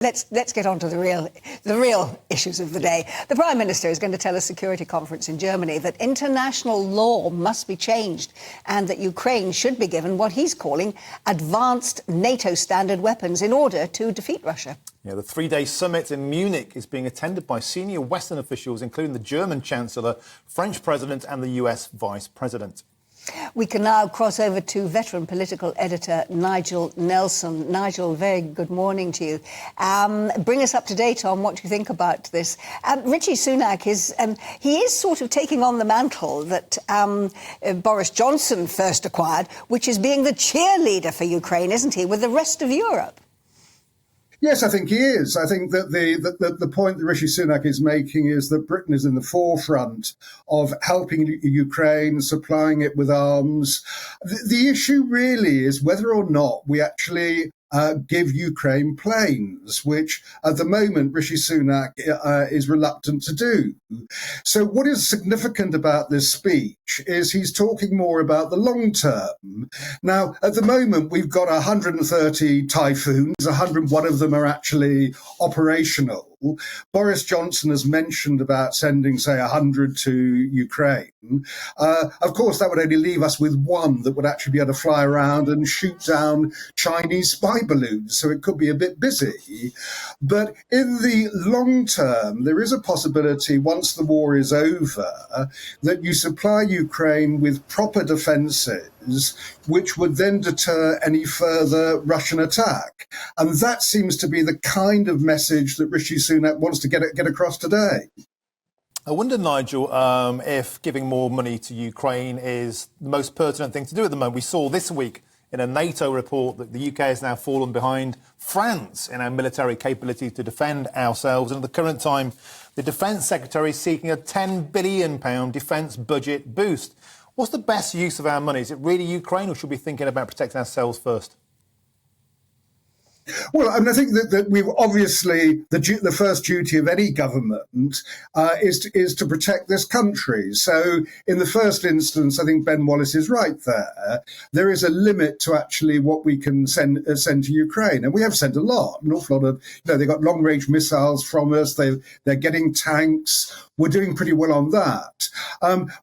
Let's get on to the real issues of the day. The Prime Minister is going to tell a security conference in Germany that international law must be changed and that Ukraine should be given what he's calling advanced NATO standard weapons in order to defeat Russia. Yeah, the three-day summit in Munich is being attended by senior Western officials, including the German Chancellor, French President and the US Vice President. We can now cross over to veteran political editor Nigel Nelson. Nigel, very good morning to you. Bring us up to date on what you think about this. Rishi Sunak is sort of taking on the mantle that Boris Johnson first acquired, which is being the cheerleader for Ukraine, isn't he, with the rest of Europe? Yes, I think he is. I think that the point that Rishi Sunak is making is that Britain is in the forefront of helping Ukraine, supplying it with arms. The issue really is whether or not we actually give Ukraine planes, which at the moment Rishi Sunak is reluctant to do. So what is significant about this speech is he's talking more about the long term. Now, at the moment, we've got 130 Typhoons, 101 of them are actually operational. Boris Johnson has mentioned about sending, say, 100 to Ukraine. Of course, that would only leave us with one that would actually be able to fly around and shoot down Chinese spy balloons, so it could be a bit busy. But in the long term, there is a possibility, once the war is over, that you supply Ukraine with proper defences, which would then deter any further Russian attack. And that seems to be the kind of message that Rishi Sunak wants to get across today. I wonder, Nigel, if giving more money to Ukraine is the most pertinent thing to do at the moment. We saw this week in a NATO report that the UK has now fallen behind France in our military capability to defend ourselves. And at the current time, the Defence Secretary is seeking a £10 billion defence budget boost. What's the best use of our money? Is it really Ukraine, or should we be thinking about protecting ourselves first? Well, I mean, I think that we've obviously the first duty of any government is to protect this country. So in the first instance, I think Ben Wallace is right there. There is a limit to actually what we can send to Ukraine. And we have sent an awful lot of, they got long range missiles from us. They're getting tanks. We're doing pretty well on that.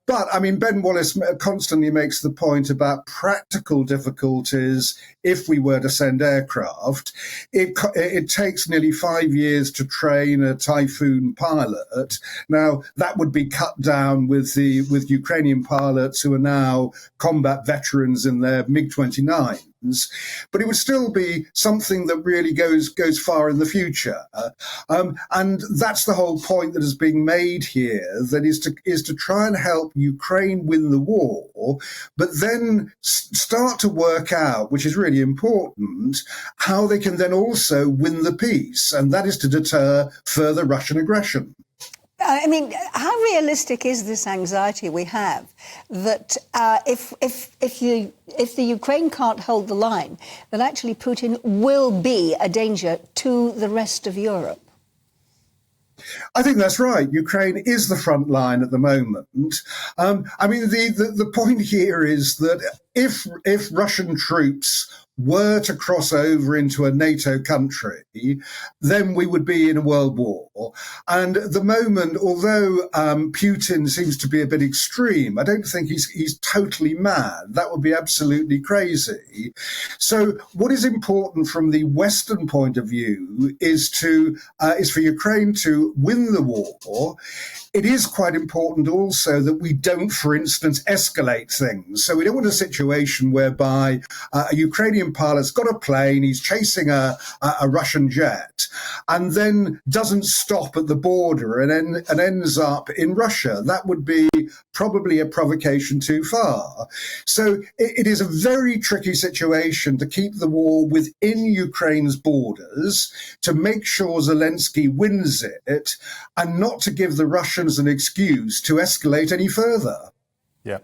But I mean, Ben Wallace constantly makes the point about practical difficulties if we were to send aircraft. It takes nearly 5 years to train a Typhoon pilot. Now, that would be cut down with Ukrainian pilots who are now combat veterans in their MiG-29s. But it would still be something that really goes far in the future. And that's the whole point that is being made here, that is to try and help Ukraine win the war, but then start to work out, which is really important, how they can then also win the peace. And that is to deter further Russian aggression. I mean, how realistic is this anxiety we have that if the Ukraine can't hold the line, that actually Putin will be a danger to the rest of Europe? I think that's right. Ukraine is the front line at the moment. I mean, the point here is that if Russian troops were to cross over into a NATO country, then we would be in a world war. And at the moment, although Putin seems to be a bit extreme, I don't think he's totally mad. That would be absolutely crazy. So what is important from the Western point of view is for Ukraine to win the war. It is quite important also that we don't, for instance, escalate things. So we don't want a situation whereby a Ukrainian pilot's got a plane, he's chasing a Russian jet, and then doesn't stop at the border and ends up in Russia. That would be probably a provocation too far. So it is a very tricky situation to keep the war within Ukraine's borders, to make sure Zelensky wins it, and not to give the Russians an excuse to escalate any further. Yeah.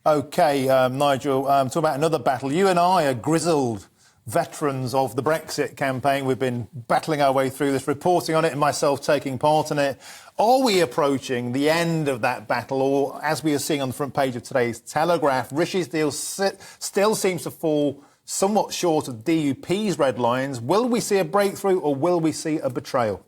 OK, Nigel, talk about another battle. You and I are grizzled veterans of the Brexit campaign. We've been battling our way through this, reporting on it and myself taking part in it. Are we approaching the end of that battle, or, as we are seeing on the front page of today's Telegraph, Rishi's deal still seems to fall somewhat short of DUP's red lines. Will we see a breakthrough or will we see a betrayal?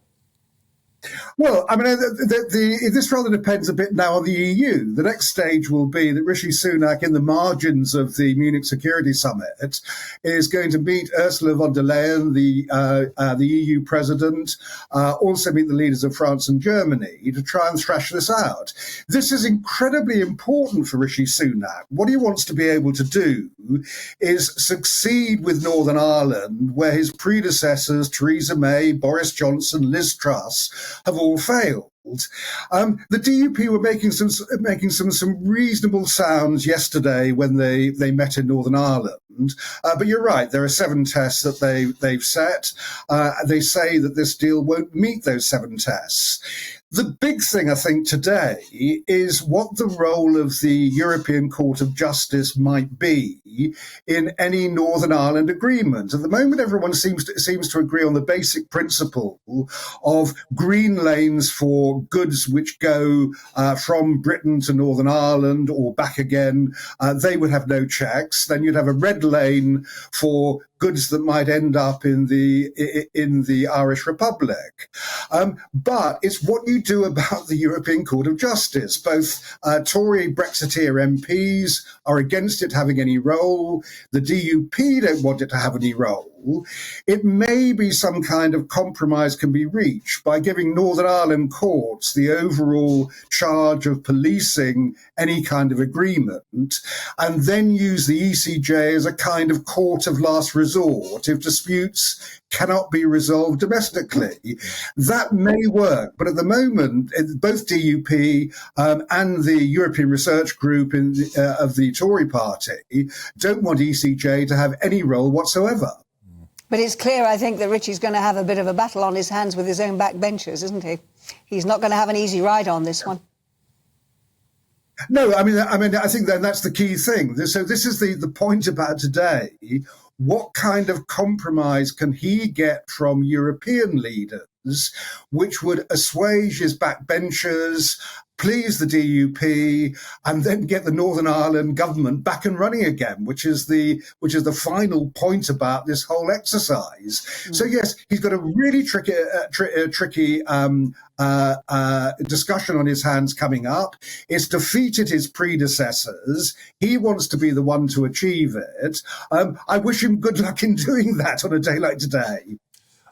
Well, I mean, this rather depends a bit now on the EU. The next stage will be that Rishi Sunak, in the margins of the Munich Security Summit, is going to meet Ursula von der Leyen, the EU president, also meet the leaders of France and Germany to try and thrash this out. This is incredibly important for Rishi Sunak. What he wants to be able to do is succeed with Northern Ireland, where his predecessors, Theresa May, Boris Johnson, Liz Truss, have all failed. The DUP were making some reasonable sounds yesterday when they met in Northern Ireland. But you're right, there are 7 tests that they've set. They say that this deal won't meet those 7 tests. The big thing, I think, today is what the role of the European Court of Justice might be in any Northern Ireland agreement. At the moment, everyone seems to agree on the basic principle of green lanes for goods which go from Britain to Northern Ireland or back again. They would have no checks. Then you'd have a red lane for goods that might end up in the Irish Republic. But it's what you do about the European Court of Justice. Both Tory Brexiteer MPs are against it having any role. The DUP don't want it to have any role. It may be some kind of compromise can be reached by giving Northern Ireland courts the overall charge of policing any kind of agreement, and then use the ECJ as a kind of court of last resort if disputes cannot be resolved domestically. That may work, but at the moment, both DUP and the European Research Group of the Tory party don't want ECJ to have any role whatsoever. But it's clear, I think, that Richie's going to have a bit of a battle on his hands with his own backbenchers, isn't he? He's not going to have an easy ride on this one. No, I mean, I think that's the key thing. So this is the point about today. What kind of compromise can he get from European leaders which would assuage his backbenchers, please the DUP, and then get the Northern Ireland government back and running again, which is the final point about this whole exercise. So yes, he's got a really tricky discussion on his hands coming up. It's defeated his predecessors. He wants to be the one to achieve it. I wish him good luck in doing that on a day like today.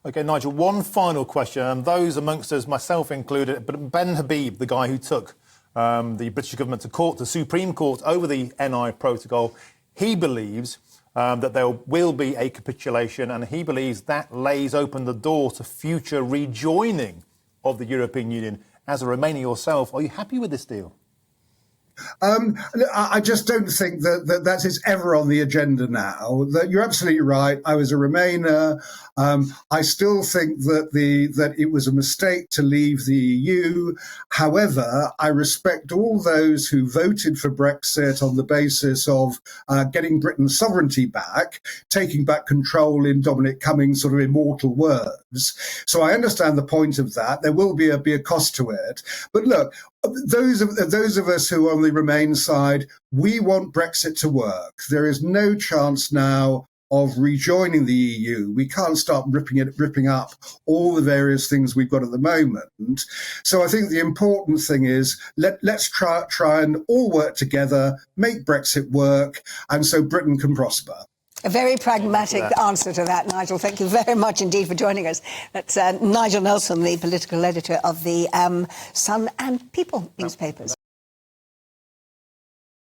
OK, Nigel, one final question. Those amongst us, myself included, but Ben Habib, the guy who took the British government to court, the Supreme Court, over the NI protocol, he believes that there will be a capitulation, and he believes that lays open the door to future rejoining of the European Union. As a Remainer yourself, are you happy with this deal? I just don't think that is ever on the agenda now. That you're absolutely right. I was a Remainer. I still think that it was a mistake to leave the EU. However, I respect all those who voted for Brexit on the basis of getting Britain's sovereignty back, taking back control, in Dominic Cummings' sort of immortal words. So I understand the point of that. There will be a cost to it. But look, those of us who are on the Remain side, we want Brexit to work. There is no chance now of rejoining the EU. We can't start ripping up all the various things we've got at the moment. So I think the important thing is let's try and all work together, make Brexit work, and so Britain can prosper. A very pragmatic answer to that, Nigel. Thank you very much indeed for joining us. That's Nigel Nelson, the political editor of the Sun and People newspapers.